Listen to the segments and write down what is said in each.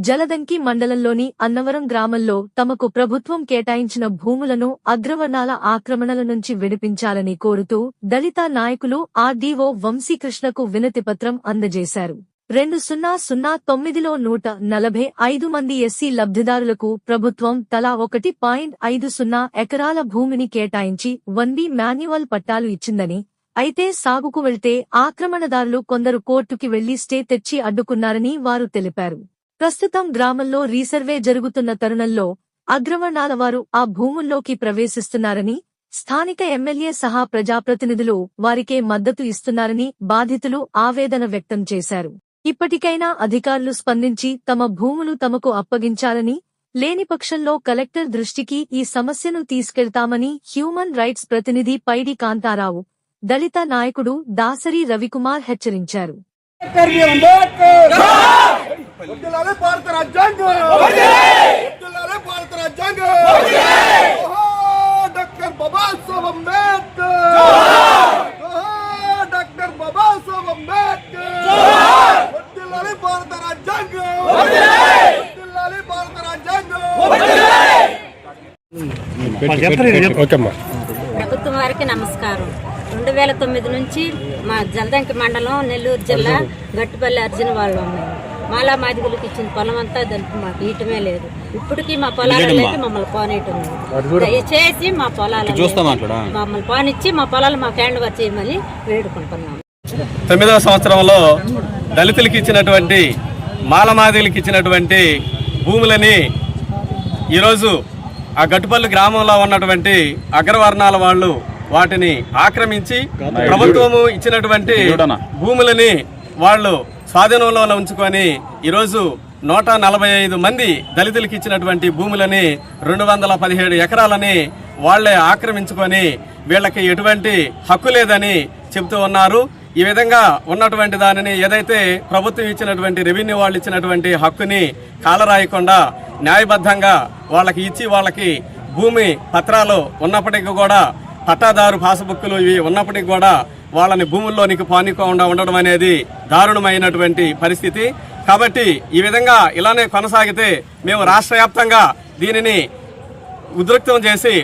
జలదంకి మండలంలోని అన్నవరం గ్రామంలో తమకు ప్రభుత్వం కేటాయించిన భూములను అగ్రవర్ణాల ఆక్రమణల నుంచి విడిపించాలని కోరుతూ దళిత నాయకులు ఆర్డీఓ వంశీకృష్ణకు వినతిపత్రం అందజేశారు. 2009లో 145 మంది ఎస్సీ లబ్ధిదారులకు ప్రభుత్వం తలా 1.50 ఎకరాల భూమిని కేటాయించి 1B మాన్యువల్ పట్టాలు ఇచ్చిందని, అయితే సాగుకు వెళ్తే ఆక్రమణదారులు కొందరు కోర్టుకి వెళ్లి స్టే తెచ్చి అడ్డుకున్నారని వారు తెలిపారు. ప్రస్తుతం గ్రామంలో రీసర్వే జరుగుతున్న తరుణంలో అగ్రవర్ణాల వారు ఆ భూముల్లోకి ప్రవేశిస్తున్నారని, స్థానిక ఎమ్మెల్యే సహా ప్రజాప్రతినిధులు వారికే మద్దతు ఇస్తున్నారని బాధితులు ఆవేదన వ్యక్తం చేశారు. ఇప్పటికైనా అధికారులు స్పందించి తమ భూములు తమకు అప్పగించాలని, లేని పక్షంలో కలెక్టర్ దృష్టికి ఈ సమస్యను తీసుకెళ్తామని హ్యూమన్ రైట్స్ ప్రతినిధి పైడి కాంతారావు, దళిత నాయకుడు దాసరి రవికుమార్ హెచ్చరించారు. ప్రభుత్వం వారికి నమస్కారం. 2009 నుంచి మా జలదంకి మండలం నెల్లూరు జిల్లా గట్టుపల్లి అర్జున వాళ్ళు ఉన్నాయి. మాలా మాదిగులకు ఇచ్చిన పొలం అంతా దానికి మాకు ఇయటమే లేదు. ఇప్పటికీ మా పొలాలకి మమ్మల్ని పోనీయటం లేదు. దయచేసి మా పొలాలు మమ్మల్ని పోనిచ్చి మా పొలాలు మా హ్యాండ్ ఓవర్ చేయమని వేడుకుంటున్నాము. 9వ సంవత్సరంలో దళితులకు ఇచ్చినటువంటి మాలమాదిగులకు ఇచ్చినటువంటి భూములని ఈరోజు ఆ గట్టుపల్లి గ్రామంలో ఉన్నటువంటి అగ్రవర్ణాల వాళ్ళు వాటిని ఆక్రమించి ప్రభుత్వము ఇచ్చినటువంటి భూములని వాళ్ళు స్వాధీనంలో ఉంచుకొని ఈరోజు 145 మంది దళితులకు ఇచ్చినటువంటి భూములని 217 ఎకరాలని వాళ్లే ఆక్రమించుకొని వీళ్ళకి ఎటువంటి హక్కు లేదని చెబుతూ ఉన్నారు. ఈ విధంగా ఉన్నటువంటి దానిని ఏదైతే ప్రభుత్వం ఇచ్చినటువంటి రెవెన్యూ వాళ్ళు ఇచ్చినటువంటి హక్కుని కాలరాయకుండా న్యాయబద్ధంగా వాళ్ళకి ఇచ్చి వాళ్ళకి భూమి పత్రాలు ఉన్నప్పటికీ కూడా పట్టాదారు పాస్బుక్లు ఇవి ఉన్నప్పటికీ కూడా వాళ్ళని భూముల్లోనికి పానికోకుండా ఉండడం అనేది దారుణమైనటువంటి పరిస్థితి. కాబట్టి ఈ విధంగా ఇలానే కొనసాగితే మేము రాష్ట్ర వ్యాప్తంగా దీనిని ఉద్రిక్తం చేసి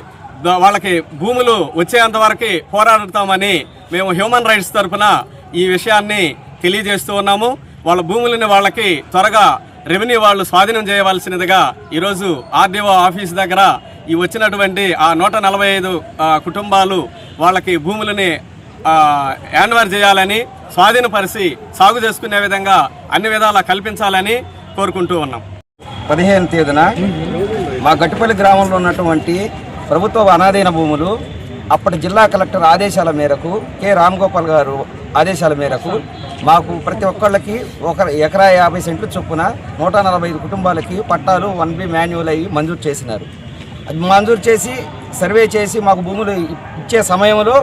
వాళ్ళకి భూములు వచ్చేంత వరకు పోరాడుతామని మేము హ్యూమన్ రైట్స్ తరఫున ఈ విషయాన్ని తెలియజేస్తూ ఉన్నాము. వాళ్ళ భూములని వాళ్ళకి త్వరగా రెవెన్యూ వాళ్ళు స్వాధీనం చేయవలసినదిగా ఈరోజు ఆర్డీఓ ఆఫీస్ దగ్గర ఈ వచ్చినటువంటి ఆ 145 కుటుంబాలు వాళ్ళకి భూములని హ్యాండ్ ఓవర్ చేయాలని, స్వాధీనపరిచి సాగు చేసుకునే విధంగా అన్ని విధాలా కల్పించాలని కోరుకుంటూ ఉన్నాం. 15వ తేదీన మా గట్టుపల్లి గ్రామంలో ఉన్నటువంటి ప్రభుత్వ అనాధీన భూములు అప్పటి జిల్లా కలెక్టర్ ఆదేశాల మేరకు కె రామ్గోపాల్ గారు ఆదేశాల మేరకు మాకు ప్రతి ఒక్కళ్ళకి 1 ఎకరా 50 సెంట్లు చొప్పున 145 కుటుంబాలకి పట్టాలు 1B మాన్యువల్ అయ్యి మంజూరు చేసినారు. మంజూరు చేసి సర్వే చేసి మాకు భూములు ఇచ్చే సమయంలో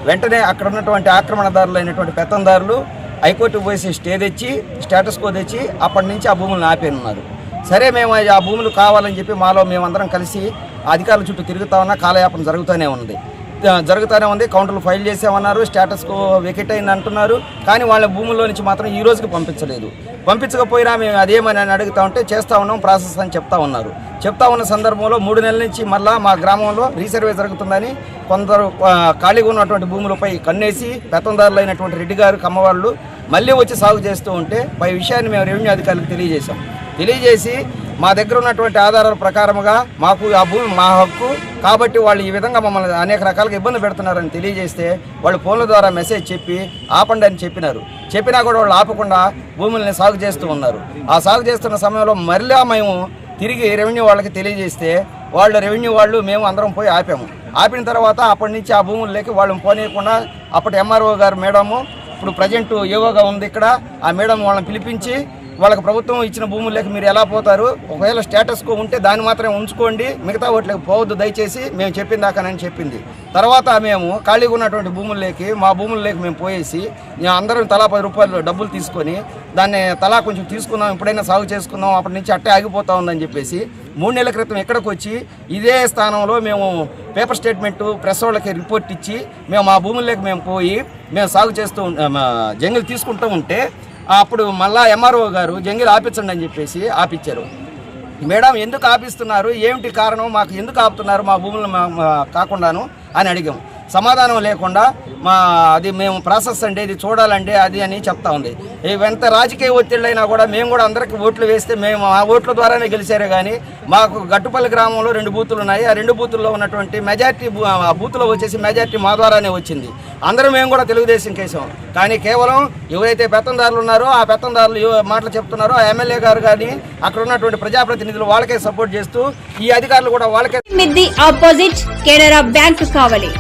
వెంటనే అక్కడ ఉన్నటువంటి ఆక్రమణదారులు అయినటువంటి పెత్తందారులు హైకోర్టుకు పోసి స్టే తెచ్చి స్టేటస్ కో తెచ్చి అప్పటి నుంచి ఆ భూములను ఆపేనున్నారు. సరే మేము ఆ భూములు కావాలని చెప్పి మాలో మేమందరం కలిసి అధికారుల చుట్టూ తిరుగుతా ఉన్నా కాలయాపన జరుగుతూనే ఉంది. కౌంటర్లు ఫైల్ చేసామన్నారు, స్టేటస్కు వెకెట్ అయింది అంటున్నారు. కానీ వాళ్ళ భూముల్లో నుంచి మాత్రం ఈ రోజుకి పంపించకపోయినా మేము అదేమని అడుగుతా ఉంటే చేస్తూ ఉన్నాం ప్రాసెస్ అని చెప్తా ఉన్న సందర్భంలో 3 నెలల నుంచి మళ్ళా మా గ్రామంలో రీసర్వే జరుగుతుందని కొందరు ఖాళీగా ఉన్నటువంటి భూములపై కన్నేసి పెత్తందారులు అయినటువంటి రెడ్డి గారు కమ్మవాళ్ళు మళ్ళీ వచ్చి సాగు చేస్తూ ఉంటే పై విషయాన్ని మేము రెవెన్యూ అధికారులకు తెలియజేసి మా దగ్గర ఉన్నటువంటి ఆధారాల ప్రకారముగా మాకు ఆ భూమి మా హక్కు కాబట్టి వాళ్ళు ఈ విధంగా మమ్మల్ని అనేక రకాలుగా ఇబ్బంది పెడుతున్నారని తెలియజేస్తే వాళ్ళు ఫోన్ల ద్వారా మెసేజ్ చెప్పి ఆపండి అని చెప్పినా కూడా వాళ్ళు ఆపకుండా భూముల్ని సాగు చేస్తూ ఉన్నారు. ఆ సాగు చేస్తున్న సమయంలో మరలా మేము తిరిగి రెవెన్యూ వాళ్ళకి తెలియజేస్తే రెవెన్యూ వాళ్ళు మేము అందరం పోయి ఆపిన తర్వాత అప్పటి నుంచి ఆ భూముల్లోకి వాళ్ళని పోనీయకుండా అప్పటి ఎంఆర్ఓ గారు మేడము ఇప్పుడు ప్రజెంట్ ఏవోగా ఉంది ఇక్కడ ఆ మేడం వాళ్ళని పిలిపించి వాళ్ళకి ప్రభుత్వం ఇచ్చిన భూముల్లోకి మీరు ఎలా పోతారు, ఒకవేళ స్టేటస్ కో ఉంటే దాన్ని మాత్రమే ఉంచుకోండి, మిగతా వాటికి పోవద్దు దయచేసి మేము చెప్పిన దాకానని చెప్పింది. తర్వాత మేము ఖాళీగా ఉన్నటువంటి మా భూముల్లోకి మేము పోయేసి అందరం తలా 10 రూపాయలు డబ్బులు తీసుకొని దాన్ని తలా కొంచెం తీసుకుందాం, ఎప్పుడైనా సాగు చేసుకుందాం, అప్పటి నుంచి అట్టే ఆగిపోతా ఉందని చెప్పేసి 3 నెలల క్రితం ఇక్కడికి వచ్చి ఇదే స్థానంలో మేము పేపర్ స్టేట్మెంటు ప్రెస్ వాళ్ళకి రిపోర్ట్ ఇచ్చి మేము మా భూముల్లోకి మేము పోయి మేము సాగు చేస్తూ జంగిల్ తీసుకుంటూ ఉంటే అప్పుడు మళ్ళా ఎంఆర్ఓ గారు జంగిల్ ఆపించండి అని చెప్పేసి ఆపించారు. మేడం ఎందుకు ఆపిస్తున్నారు, ఏమిటి కారణం, మాకు ఎందుకు ఆపుతున్నారు మా భూములు కాకుండాను అని అడిగాము. సమాధానం లేకుండా అది మేము ప్రాసెస్ అండి, ఇది చూడాలండి అది అని చెప్తా ఉంది. ఎంత రాజకీయ ఒత్తిళ్ళైనా కూడా మేము కూడా అందరికీ ఓట్లు వేస్తే మేము ఆ ఓట్ల ద్వారానే గెలిచారే కానీ మాకు గట్టుపల్లి గ్రామంలో 2 బూతులు ఉన్నాయి. ఆ 2 బూతుల్లో ఉన్నటువంటి మెజార్టీ బూతులో వచ్చేసి మెజార్టీ మా ద్వారానే వచ్చింది. అందరూ మేము కూడా తెలుగుదేశం కేసాం. కానీ కేవలం ఎవరైతే పెత్తందారులు ఉన్నారో ఆ పెత్తందారులు మాటలు చెప్తున్నారో ఆ ఎమ్మెల్యే గారు కానీ అక్కడ ఉన్నటువంటి ప్రజాప్రతినిధులు వాళ్ళకే సపోర్ట్ చేస్తూ ఈ అధికారులు కూడా వాళ్ళకే ఆపోజిట్ కెనరా బ్యాంక్ కావాలి.